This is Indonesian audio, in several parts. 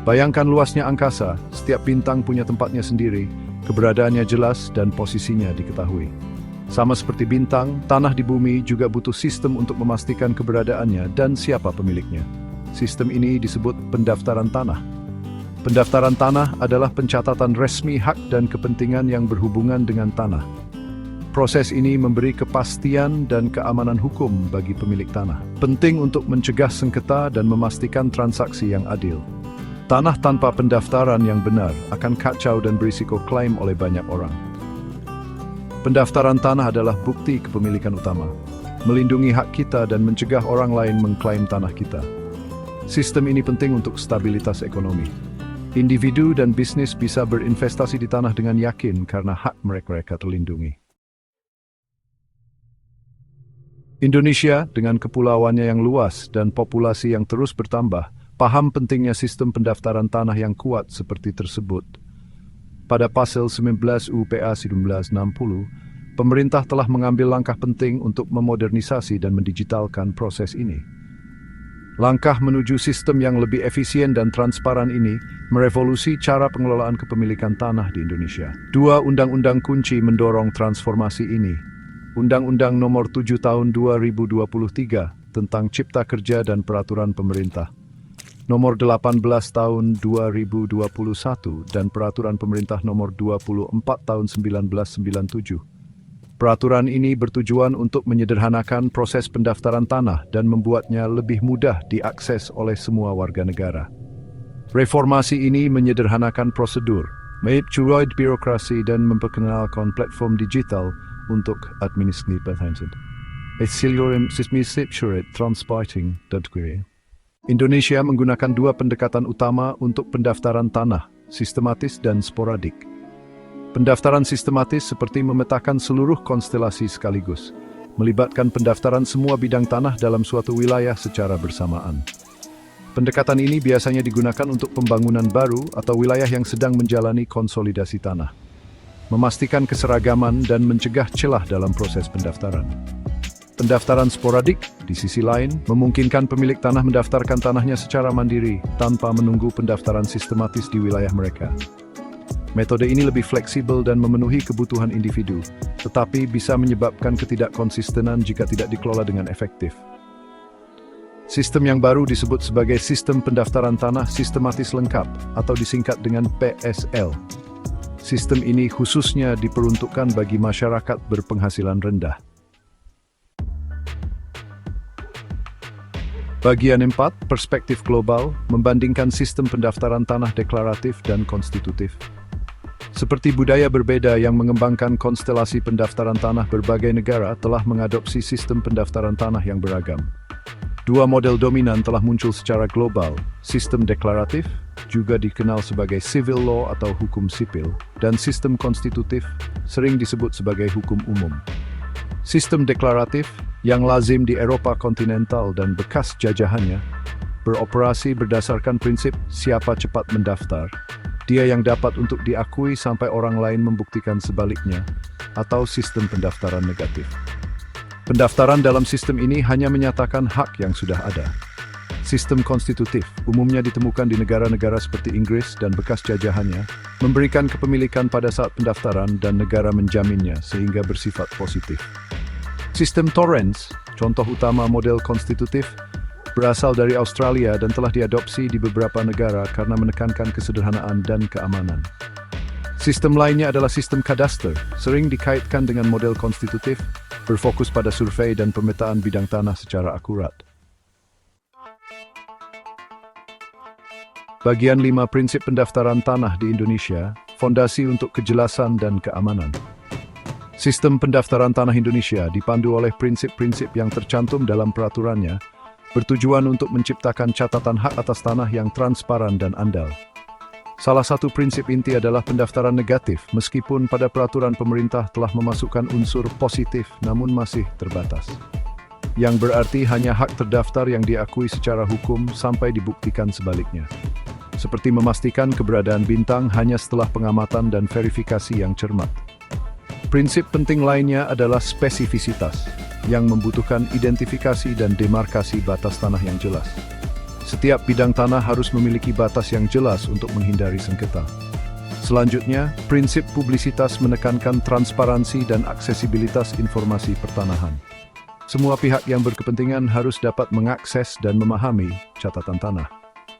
Bayangkan luasnya angkasa, setiap bintang punya tempatnya sendiri, keberadaannya jelas dan posisinya diketahui. Sama seperti bintang, tanah di bumi juga butuh sistem untuk memastikan keberadaannya dan siapa pemiliknya. Sistem ini disebut pendaftaran tanah. Pendaftaran tanah adalah pencatatan resmi hak dan kepentingan yang berhubungan dengan tanah. Proses ini memberi kepastian dan keamanan hukum bagi pemilik tanah. Penting untuk mencegah sengketa dan memastikan transaksi yang adil. Tanah tanpa pendaftaran yang benar akan kacau dan berisiko klaim oleh banyak orang. Pendaftaran tanah adalah bukti kepemilikan utama, melindungi hak kita dan mencegah orang lain mengklaim tanah kita. Sistem ini penting untuk stabilitas ekonomi. Individu dan bisnis bisa berinvestasi di tanah dengan yakin karena hak mereka terlindungi. Indonesia, dengan kepulauannya yang luas dan populasi yang terus bertambah, paham pentingnya sistem pendaftaran tanah yang kuat seperti tersebut. Pada pasal 19 UPA 1960, pemerintah telah mengambil langkah penting untuk memodernisasi dan mendigitalkan proses ini. Langkah menuju sistem yang lebih efisien dan transparan ini merevolusi cara pengelolaan kepemilikan tanah di Indonesia. Dua undang-undang kunci mendorong transformasi ini. Undang-Undang Nomor 7 Tahun 2023 tentang Cipta Kerja dan Peraturan Pemerintah. Nomor 18 Tahun 2021 dan Peraturan Pemerintah Nomor 24 Tahun 1997. Peraturan ini bertujuan untuk menyederhanakan proses pendaftaran tanah dan membuatnya lebih mudah diakses oleh semua warga negara. Reformasi ini menyederhanakan prosedur, mempercepat birokrasi dan memperkenalkan platform digital untuk administrasi penghasilan. Indonesia menggunakan dua pendekatan utama untuk pendaftaran tanah, sistematis dan sporadik. Pendaftaran sistematis seperti memetakan seluruh konstelasi sekaligus, melibatkan pendaftaran semua bidang tanah dalam suatu wilayah secara bersamaan. Pendekatan ini biasanya digunakan untuk pembangunan baru atau wilayah yang sedang menjalani konsolidasi tanah, memastikan keseragaman dan mencegah celah dalam proses pendaftaran. Pendaftaran sporadik, di sisi lain, memungkinkan pemilik tanah mendaftarkan tanahnya secara mandiri tanpa menunggu pendaftaran sistematis di wilayah mereka. Metode ini lebih fleksibel dan memenuhi kebutuhan individu, tetapi bisa menyebabkan ketidakkonsistenan jika tidak dikelola dengan efektif. Sistem yang baru disebut sebagai Sistem Pendaftaran Tanah Sistematis Lengkap atau disingkat dengan PSL. Sistem ini khususnya diperuntukkan bagi masyarakat berpenghasilan rendah. Bagian 4, perspektif global, membandingkan sistem pendaftaran tanah deklaratif dan konstitutif. Seperti budaya berbeda yang mengembangkan konstelasi pendaftaran tanah, berbagai negara telah mengadopsi sistem pendaftaran tanah yang beragam. Dua model dominan telah muncul secara global, sistem deklaratif, juga dikenal sebagai civil law atau hukum sipil, dan sistem konstitutif, sering disebut sebagai hukum umum. Sistem deklaratif, yang lazim di Eropa kontinental dan bekas jajahannya, beroperasi berdasarkan prinsip siapa cepat mendaftar, dia yang dapat untuk diakui sampai orang lain membuktikan sebaliknya, atau sistem pendaftaran negatif. Pendaftaran dalam sistem ini hanya menyatakan hak yang sudah ada. Sistem konstitutif, umumnya ditemukan di negara-negara seperti Inggris dan bekas jajahannya, memberikan kepemilikan pada saat pendaftaran dan negara menjaminnya sehingga bersifat positif. Sistem Torrens, contoh utama model konstitutif, berasal dari Australia dan telah diadopsi di beberapa negara karena menekankan kesederhanaan dan keamanan. Sistem lainnya adalah sistem kadaster, sering dikaitkan dengan model konstitutif, berfokus pada survei dan pemetaan bidang tanah secara akurat. Bagian 5, prinsip pendaftaran tanah di Indonesia, fondasi untuk kejelasan dan keamanan. Sistem pendaftaran tanah Indonesia dipandu oleh prinsip-prinsip yang tercantum dalam peraturannya, bertujuan untuk menciptakan catatan hak atas tanah yang transparan dan andal. Salah satu prinsip inti adalah pendaftaran negatif, meskipun pada peraturan pemerintah telah memasukkan unsur positif namun masih terbatas. Yang berarti hanya hak terdaftar yang diakui secara hukum sampai dibuktikan sebaliknya. Seperti memastikan keberadaan bintang hanya setelah pengamatan dan verifikasi yang cermat. Prinsip penting lainnya adalah spesifisitas, yang membutuhkan identifikasi dan demarkasi batas tanah yang jelas. Setiap bidang tanah harus memiliki batas yang jelas untuk menghindari sengketa. Selanjutnya, prinsip publisitas menekankan transparansi dan aksesibilitas informasi pertanahan. Semua pihak yang berkepentingan harus dapat mengakses dan memahami catatan tanah.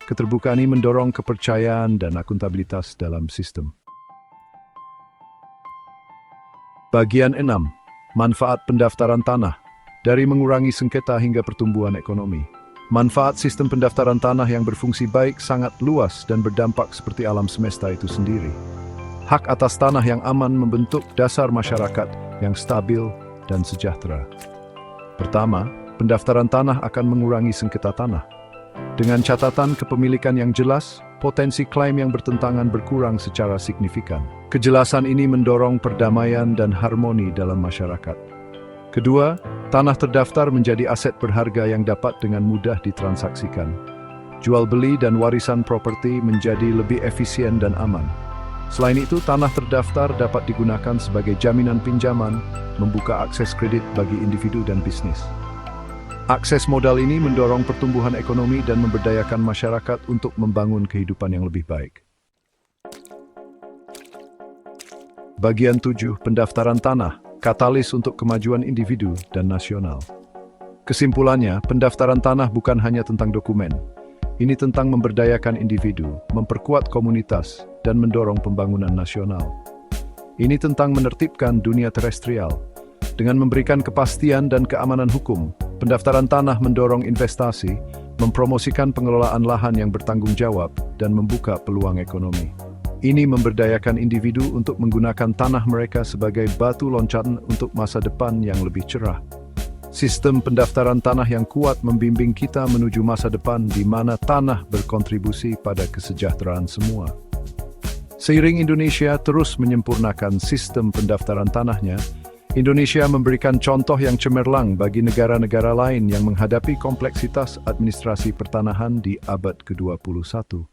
Keterbukaan ini mendorong kepercayaan dan akuntabilitas dalam sistem. Bagian 6. Manfaat pendaftaran tanah. Dari mengurangi sengketa hingga pertumbuhan ekonomi. Manfaat sistem pendaftaran tanah yang berfungsi baik sangat luas dan berdampak seperti alam semesta itu sendiri. Hak atas tanah yang aman membentuk dasar masyarakat yang stabil dan sejahtera. Pertama, pendaftaran tanah akan mengurangi sengketa tanah. Dengan catatan kepemilikan yang jelas, potensi klaim yang bertentangan berkurang secara signifikan. Kejelasan ini mendorong perdamaian dan harmoni dalam masyarakat. Kedua, tanah terdaftar menjadi aset berharga yang dapat dengan mudah ditransaksikan. Jual beli dan warisan properti menjadi lebih efisien dan aman. Selain itu, tanah terdaftar dapat digunakan sebagai jaminan pinjaman, membuka akses kredit bagi individu dan bisnis. Akses modal ini mendorong pertumbuhan ekonomi dan memberdayakan masyarakat untuk membangun kehidupan yang lebih baik. Bagian 7. Pendaftaran tanah, katalis untuk kemajuan individu dan nasional. Kesimpulannya, pendaftaran tanah bukan hanya tentang dokumen. Ini tentang memberdayakan individu, memperkuat komunitas, dan mendorong pembangunan nasional. Ini tentang menertibkan dunia terestrial. Dengan memberikan kepastian dan keamanan hukum, pendaftaran tanah mendorong investasi, mempromosikan pengelolaan lahan yang bertanggung jawab, dan membuka peluang ekonomi. Ini memberdayakan individu untuk menggunakan tanah mereka sebagai batu loncatan untuk masa depan yang lebih cerah. Sistem pendaftaran tanah yang kuat membimbing kita menuju masa depan di mana tanah berkontribusi pada kesejahteraan semua. Seiring Indonesia terus menyempurnakan sistem pendaftaran tanahnya, Indonesia memberikan contoh yang cemerlang bagi negara-negara lain yang menghadapi kompleksitas administrasi pertanahan di abad ke-21.